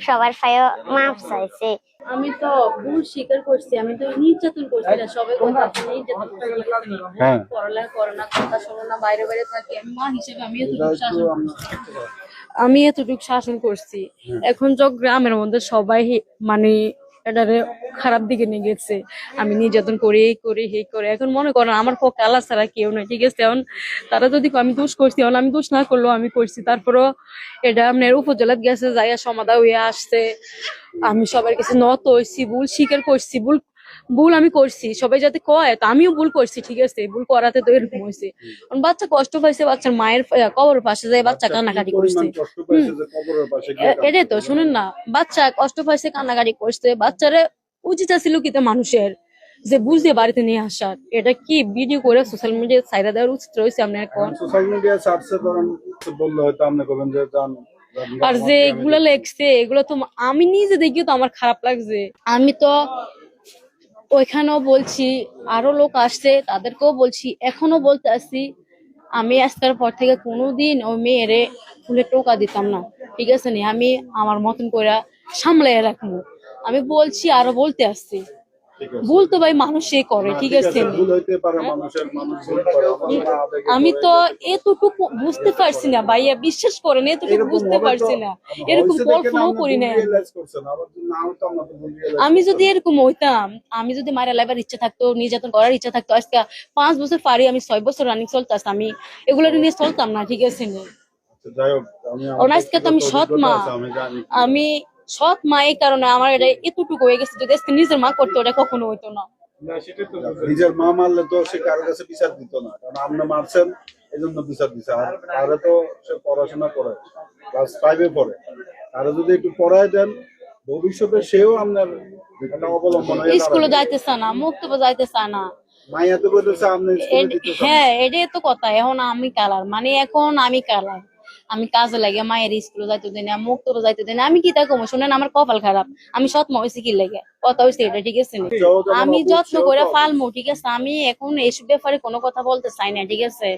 সবার পায়ে মাপ চাইছে। আমি তো ভুল স্বীকার করছি, আমি তো নির্যাতন করছি না, সবাই কথা নির্যাতন করছি। পড়ালেখা করে না, কথা শোনো না, বাইরে বাইরে থাকে। আমি মা হিসেবে আমি এতটুকু শাসন করছি। এখন তো গ্রামের মধ্যে সবাই মানে এটারে খারাপ দিকে নিয়ে গেছে। আমি নির্যাতন করি এই করি এই করে, এখন মনে করেন আমার পক্ষে আল্লাহ ছাড়া কেউ নয়, ঠিক আছে। এখন তারা যদি আমি দোষ করছি, এখন আমি দোষ না করলেও আমি করছি, তারপরও এটা আপনার উপজেলাত গেছে, জায়গা সমাধা হয়ে আসছে। আমি সবার কাছে নত হয়েছি, ভুল স্বীকার করছি, ভুল ভুল আমি করছি, সবাই যাতে কয় তা আমিও ভুল করছি, ঠিক আছে। ভুল করাতে তো এরকম হয়েছে। বাচ্চা কষ্ট পাইছে, বাচ্চার মায়ের কবরের পাশে যায় বাচ্চা কান্নাকাটি করছে। এটাই তো শুনেন না, বাচ্চা কষ্ট পাইছে, কান্নাকাটি করছে। বাচ্চারে উচিত ছিল কি মানুষের যে বুঝতে বাড়িতে নিয়ে আসার, এটা কি ভিডিও করে সোশ্যাল মিডিয়ায় ছাইরা দেওয়ার উচিত রয়েছে। আপনার এখন সোশ্যাল মিডিয়া সার্চে করেন বললে হয়তো আপনি বলেন যে জান। আর যে এগুলো লেখছে এগুলো তো আমি নিজে দেখি তো আমার খারাপ লাগছে। আমি তো ওইখানেও বলছি, আরো লোক আসছে তাদেরকেও বলছি, এখনো বলতে আসছি, আমি আজকের পর থেকে কোনোদিন ওই মেয়েরে ফুলে টোকা দিতাম না, ঠিক আছে নি। আমি আমার মতন করে সামলাই রাখবো। আমি বলছি, আরো বলতে আসছি। ভুল তো ভাই মানুষই করে, ঠিক আছে। আমি তো এতটুকু বুঝতে পারছি না ভাইয়া, বিশ্বাস করেন, এতটুকু বুঝতে পারছি না, এরকম কল্পনাও করি না। আমি যদি এরকম হইতাম, আমি যদি মায়ের লাইবার ইচ্ছা থাকতো, নির্যাতন করার ইচ্ছা থাকতো, আজকে 5 বছর পারি, আমি 6 বছর রানিং চলতেছি, আমি এগুলো নিয়ে চলতাম না, ঠিক আছে। আজকে তো আমি সৎ মা, আমি সৎ মা, এই কারণে আমার এটা এতটুকু হয়ে গেছে। যদি আজকে নিজের মা করতো, এটা কখনো হইতো না। নিজের মা মারলে তো সে কারোর কাছে বিচার দিত না, কারণ আপনি মারছেন এই জন্য বিচার দিচ্ছে। আর তারা তো সে পড়াশোনা করে, ক্লাস 5-এ পড়ে, তারা যদি একটু পড়ায় দেন ভবিষ্যতে সেও আপনার অবলম্বন হয়ে স্কুলে যাইতে চায় না, মুক্তবে যাইতে চায় না। মাইয়া তো বলতেছে আপনি স্কুলে দিতে চান। হ্যাঁ, এটাই তো কথা। এখন আমি কালার, মানে এখন আমি কালার, আমি কাজে লাগে মায়ের স্কুলে যাইতে দিই না, মুক্তবে যাইতে দিই না। আমি কি তা কমো শুনেন, আমার কপাল খারাপ, আমি সৎ মা হয়েছি কি লাগে, কথা হয়েছে এটা, ঠিক আছে। আমি যত্ন করে পালমু, ঠিক আছে। আমি এখন এইসব ব্যাপারে কোনো কথা বলতে চাই না, ঠিক আছে।